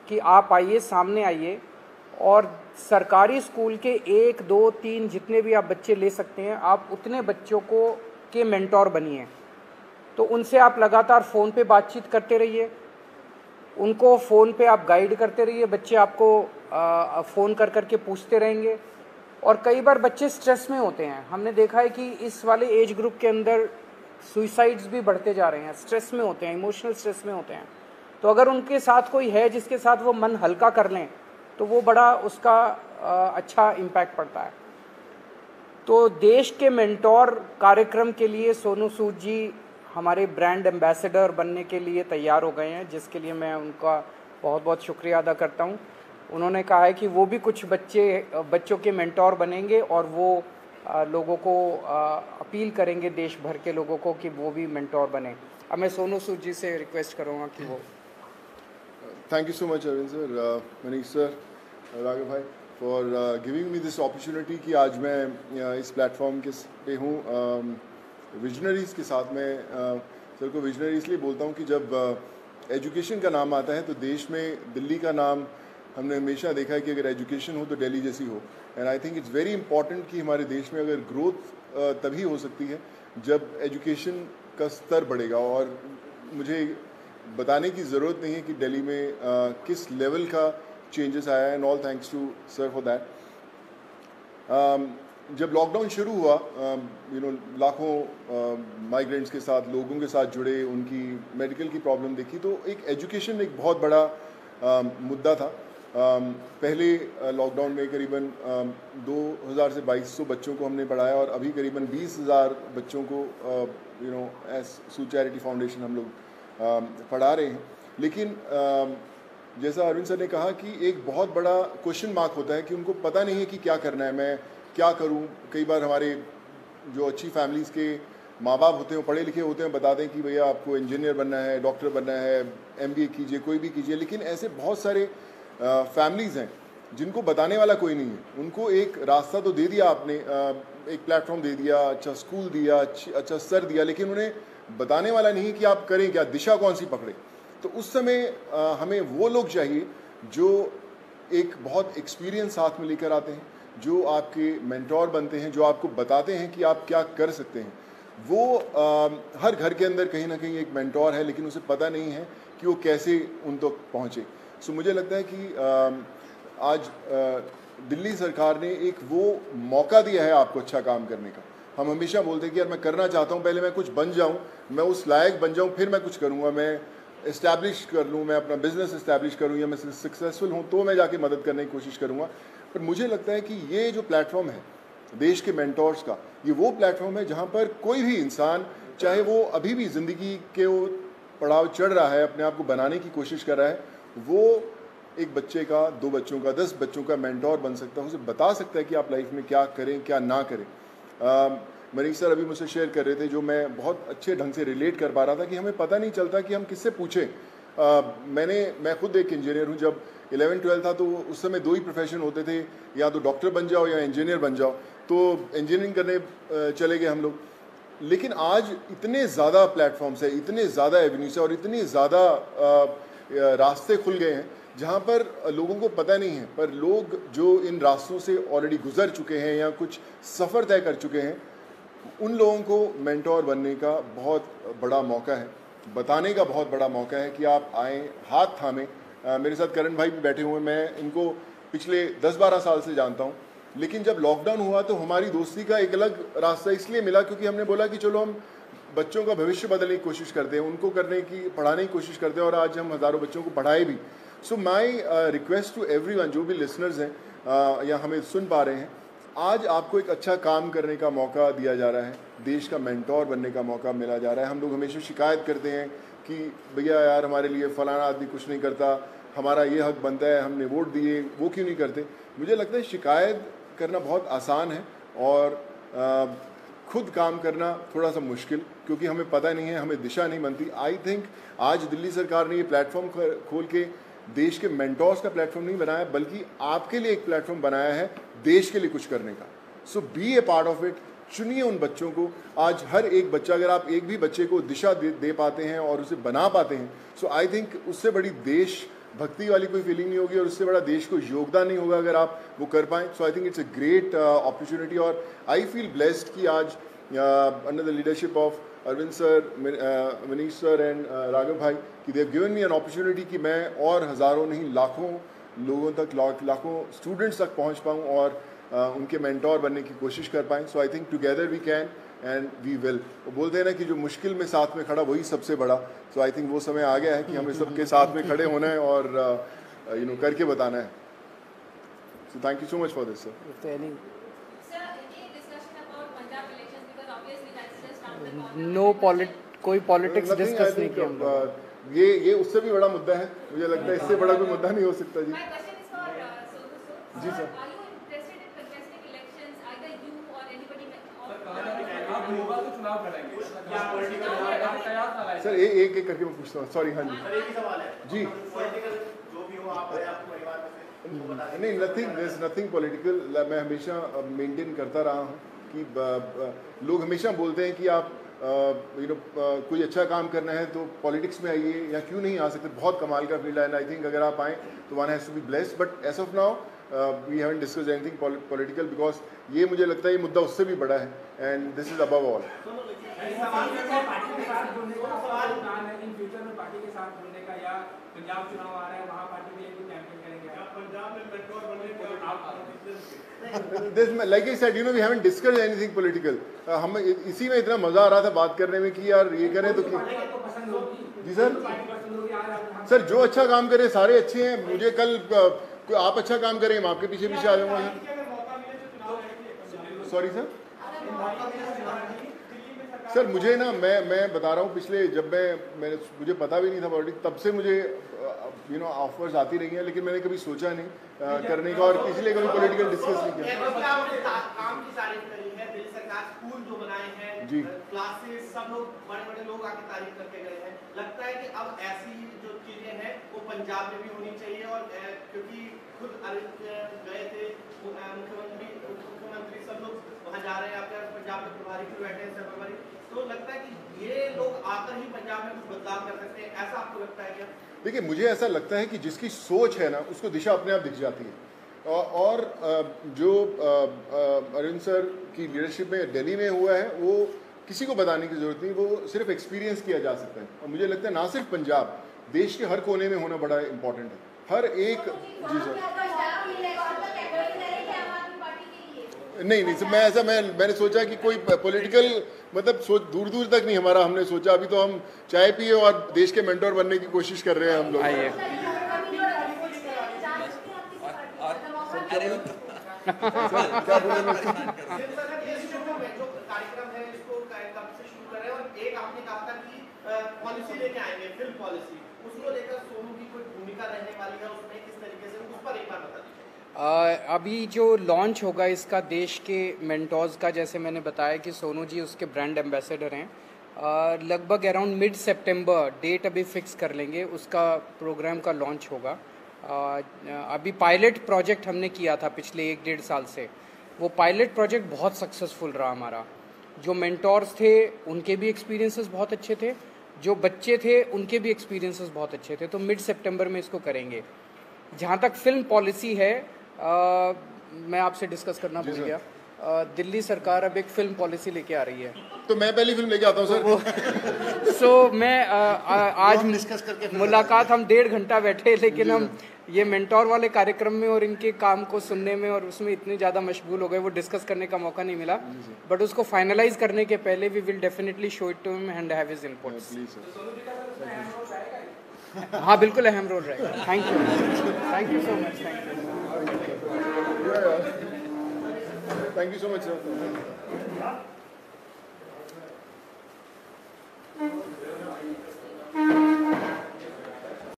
कि आप आइए, सामने आइए और सरकारी स्कूल के 1, 2, 3 जितने भी आप बच्चे ले सकते हैं, आप उतने बच्चों को के मेंटोर बनिए। तो उनसे आप लगातार फ़ोन पे बातचीत करते रहिए, उनको फ़ोन पे आप गाइड करते रहिए, बच्चे आपको फ़ोन कर कर के पूछते रहेंगे। और कई बार बच्चे स्ट्रेस में होते हैं, हमने देखा है कि इस वाले एज ग्रुप के अंदर सुइसाइड्स भी बढ़ते जा रहे हैं, स्ट्रेस में होते हैं, इमोशनल स्ट्रेस में होते हैं। तो अगर उनके साथ कोई है जिसके साथ वो मन हल्का कर लें तो वो बड़ा उसका अच्छा इम्पैक्ट पड़ता है। तो देश के मेंटोर कार्यक्रम के लिए सोनू सूद जी हमारे ब्रांड एम्बेसडर बनने के लिए तैयार हो गए हैं, जिसके लिए मैं उनका बहुत बहुत शुक्रिया अदा करता हूं। उन्होंने कहा है कि वो भी कुछ बच्चों के मेंटोर बनेंगे और वो लोगों को अपील करेंगे, देश भर के लोगों को, कि वो भी मेंटोर बने। अब मैं सोनू सूद जी से रिक्वेस्ट करूँगा कि वो। Thank you so much Arvind sir, Manish sir, Raghav भाई, for giving me this opportunity कि आज मैं इस प्लेटफॉर्म के पे हूँ विजनरीज़ के साथ में। सर को विजनरी इसलिए बोलता हूँ कि जब एजुकेशन का नाम आता है तो देश में दिल्ली का नाम हमने हमेशा देखा है कि अगर एजुकेशन हो तो दिल्ली जैसी हो। And I think it's very important कि हमारे देश में अगर ग्रोथ तभी हो सकती है जब एजुकेशन का स्तर बढ़ेगा। और मुझे बताने की ज़रूरत नहीं है कि दिल्ली में किस लेवल का चेंजेस आया है, and all thanks to sir for that. जब लॉकडाउन शुरू हुआ, लाखों माइग्रेंट्स के साथ, लोगों के साथ जुड़े, उनकी मेडिकल की प्रॉब्लम देखी, तो एक एजुकेशन एक बहुत बड़ा मुद्दा था। पहले लॉकडाउन में करीबन 2000 से 2200 बच्चों को हमने पढ़ाया और अभी करीबन 20,000 बच्चों को एज सूद चैरिटी फाउंडेशन हम लोग पढ़ा रहे हैं। लेकिन जैसा अरविंद सर ने कहा कि एक बहुत बड़ा क्वेश्चन मार्क होता है कि उनको पता नहीं है कि क्या करना है, मैं क्या करूं। कई बार हमारे जो अच्छी फैमिलीज़ के माँ बाप होते हैं, पढ़े लिखे होते हैं, बताते हैं कि भैया आपको इंजीनियर बनना है, डॉक्टर बनना है, MBA कीजिए, कोई भी कीजिए। लेकिन ऐसे बहुत सारे फैमिलीज़ हैं जिनको बताने वाला कोई नहीं है। उनको एक रास्ता तो दे दिया आपने, एक प्लेटफॉर्म दे दिया, अच्छा स्कूल दिया, अच्छा सर दिया, लेकिन उन्हें बताने वाला नहीं कि आप करें क्या, दिशा कौन सी पकड़े। तो उस समय हमें वो लोग चाहिए जो एक बहुत एक्सपीरियंस साथ में लेकर आते हैं, जो आपके मेंटोर बनते हैं, जो आपको बताते हैं कि आप क्या कर सकते हैं। वो हर घर के अंदर कहीं ना कहीं एक मेंटोर है, लेकिन उसे पता नहीं है कि वो कैसे उन तक पहुँचे। सो मुझे लगता है कि आज दिल्ली सरकार ने एक वो मौका दिया है आपको अच्छा काम करने का। हम हमेशा बोलते हैं कि यार मैं करना चाहता हूँ, पहले मैं कुछ बन जाऊँ, मैं उस लायक बन जाऊँ, फिर मैं कुछ करूँगा, मैं इस्टेब्लिश कर लूँ, मैं अपना बिजनेस इस्टेब्लिश करूँ, या मैं सक्सेसफुल हूँ तो मैं जाके मदद करने की कोशिश करूँगा। पर मुझे लगता है कि ये जो प्लेटफॉर्म है देश के मेंटोर्स का, ये वो प्लेटफॉर्म है जहाँ पर कोई भी इंसान, चाहे वो अभी भी ज़िंदगी के वो पड़ाव चढ़ रहा है, अपने आप को बनाने की कोशिश कर रहा है, वो एक बच्चे का, 2 बच्चों का, 10 बच्चों का मेंटोर बन सकता है। उसे बता सकता है कि आप लाइफ में क्या करें, क्या ना करें। मनीष सर अभी मुझसे शेयर कर रहे थे, जो मैं बहुत अच्छे ढंग से रिलेट कर पा रहा था, कि हमें पता नहीं चलता कि हम किससे पूछें। मैं खुद एक इंजीनियर हूँ। जब 11-12 था तो उस समय 2 ही प्रोफेशन होते थे, या तो डॉक्टर बन जाओ या इंजीनियर बन जाओ। तो इंजीनियरिंग करने चले गए हम लोग। लेकिन आज इतने ज़्यादा प्लेटफॉर्म्स है, इतने ज़्यादा एवेन्यूज है और इतने ज़्यादा रास्ते खुल गए हैं जहाँ पर लोगों को पता नहीं है, पर लोग जो इन रास्तों से ऑलरेडी गुजर चुके हैं या कुछ सफ़र तय कर चुके हैं, उन लोगों को मेंटोर बनने का बहुत बड़ा मौका है, बताने का बहुत बड़ा मौका है कि आप आएँ, हाथ थामें। मेरे साथ करण भाई भी बैठे हुए हैं, मैं इनको पिछले 10-12 साल से जानता हूँ। लेकिन जब लॉकडाउन हुआ तो हमारी दोस्ती का एक अलग रास्ता इसलिए मिला क्योंकि हमने बोला कि चलो हम बच्चों का भविष्य बदलने की कोशिश करते हैं, उनको पढ़ाने की कोशिश करते हैं, और आज हम हज़ारों बच्चों को पढ़ाए भी। सो माई रिक्वेस्ट टू एवरीवन, जो भी लिसनर्स हैं या हमें सुन पा रहे हैं, आज आपको एक अच्छा काम करने का मौका दिया जा रहा है, देश का मेंटोर बनने का मौका मिला जा रहा है। हम लोग हमेशा शिकायत करते हैं कि भैया यार हमारे लिए फ़लाना आदमी कुछ नहीं करता, हमारा ये हक बनता है, हमने वोट दिए, वो क्यों नहीं करते। मुझे लगता है शिकायत करना बहुत आसान है और खुद काम करना थोड़ा सा मुश्किल, क्योंकि हमें पता नहीं है, हमें दिशा नहीं बनती। आई थिंक आज दिल्ली सरकार ने ये प्लेटफॉर्म खोल के देश के मेंटोर्स का प्लेटफॉर्म नहीं बनाया, बल्कि आपके लिए एक प्लेटफॉर्म बनाया है देश के लिए कुछ करने का। So be a part of it. चुनिए उन बच्चों को। आज हर एक बच्चा, अगर आप एक भी बच्चे को दिशा दे पाते हैं और उसे बना पाते हैं, सो आई थिंक उससे बड़ी देश भक्ति वाली कोई फीलिंग नहीं होगी और उससे बड़ा देश को योगदान नहीं होगा अगर आप वो कर पाएँ. So I think it's a great opportunity और आई फील ब्लेस्ड कि आज under the leadership of Arvind sir, Manish sir and Raghav भाई कि they have given me an opportunity कि मैं और हज़ारों नहीं लाखों लोगों तक, लाखों स्टूडेंट्स तक पहुंच पाऊं और उनके मेंटोर बनने की कोशिश कर पाएं. So I think together we can and we will. वो बोलते हैं ना कि जो मुश्किल में साथ में खड़ा वही सबसे बड़ा. सो आई थिंक वो समय आ गया है कि हमें सबके साथ में खड़े होना है और करके बताना है. So thank you so much for this sir. कोई पॉलिटिक्स डिस्कस नहीं किया हम लोग. ये उससे भी बड़ा मुद्दा है. मुझे लगता है इससे बड़ा कोई मुद्दा नहीं हो सकता. जी जी सर. सर एक एक करके मैं पूछता हूँ. सॉरी. हाँ जी जी. नहीं, नथिंग पॉलिटिकल. मैं हमेशा मेंटेन करता रहा हूँ कि लोग हमेशा बोलते हैं कि आप कोई अच्छा काम करना है तो पॉलिटिक्स में आइए या क्यों नहीं आ सकते. बहुत कमाल का फील्ड है एंड आई थिंक अगर आप आएँ तो one has to be blessed. But as of now we haven't discussed anything political because ये मुझे लगता है ये मुद्दा उससे भी बड़ा है and this is above all. Like I said, we haven't discussed anything political. हम इसी में इतना मजा आ रहा था बात करने में कि यार ये करें तो जी सर. सर जो अच्छा काम करे सारे अच्छे हैं. मुझे कल आप अच्छा काम करें मैं आपके पीछे पीछे आ जाऊंगा. Sorry sir. सर मुझे ना मैं बता रहा हूँ पिछले जब मैंने मुझे पता भी नहीं था पॉलिटिक्स तब से मुझे ऑफर्स आती रही हैं लेकिन मैंने कभी सोचा नहीं करने का और इसलिए कभी पॉलिटिकल डिस्कस नहीं किया. काम की तारीफ करी है. दिल्ली सरकार स्कूल जो बनाए हैं जी, क्लासेस सब लोग बड़े लोग आके तारीफ करके गए हैं. लगता है कि अब ऐसी जो चीजें हैं वो पंजाब में भी होनी चाहिए और क्योंकि खुद अरविंद गए थे मुख्यमंत्री सब लोग वहाँ जा रहे हैं. आपके पंजाब में प्रभारी भी बैठे हैं सर्वरी. तो लगता है कि ये लोग आकर ही पंजाब में कुछ बदलाव कर सकते हैं. ऐसा आपको लगता है क्या? देखिए मुझे ऐसा लगता है कि जिसकी सोच है ना उसको दिशा अपने आप दिख जाती है और जो अरविंद सर की लीडरशिप में दिल्ली में हुआ है वो किसी को बताने की जरूरत नहीं. वो सिर्फ एक्सपीरियंस किया जा सकता है और मुझे लगता है ना सिर्फ पंजाब देश के हर कोने में होना बड़ा इंपॉर्टेंट है. हर एक. जी सर. नहीं सर मैंने सोचा कि कोई पॉलिटिकल मतलब सोच दूर तक नहीं हमारा हमने सोचा. अभी तो हम चाय पिए और देश के मेंटोर बनने की कोशिश कर रहे हैं हम लोग. आइए. क्या बोले कार्यक्रम है इसको कब से शुरू करें और एक आपने कहा था कि पॉलिसी लेके आएंगे फिल्म पॉलिसी. उसको लेकर सोनू की कोई भूमिका रहने वाली है उसमें किस तरीके से उस पर एक बार बता दीजिए. अभी जो लॉन्च होगा इसका देश के मेंटोर्स का जैसे मैंने बताया कि सोनू जी उसके ब्रांड एम्बेसडर हैं. लगभग अराउंड मिड सितंबर डेट अभी फिक्स कर लेंगे उसका प्रोग्राम का लॉन्च होगा. अभी पायलट प्रोजेक्ट हमने किया था पिछले 1-1.5 साल से. वो पायलट प्रोजेक्ट बहुत सक्सेसफुल रहा हमारा. जो मेंटोर्स थे उनके भी एक्सपीरियंसेस बहुत अच्छे थे. जो बच्चे थे उनके भी एक्सपीरियंसेस बहुत अच्छे थे. तो मिड सितंबर में इसको करेंगे. जहाँ तक फिल्म पॉलिसी है मैं आपसे डिस्कस करना भूल गया. दिल्ली सरकार अब एक फिल्म पॉलिसी लेके आ रही है तो मैं पहली फिल्म लेके आता हूँ सर. सो मैं आज डिस्कस करके मुलाकात हम 1.5 घंटा बैठे लेकिन हम ये मेंटोर वाले कार्यक्रम में और इनके काम को सुनने में और उसमें इतने ज़्यादा मशगूल हो गए वो डिस्कस करने का मौका नहीं मिला. बट उसको फाइनलाइज करने के पहले we will definitely show it to him and have his inputs. हाँ बिल्कुल अहम रोल रहेगा. Thank you so much. Thank you so much sir.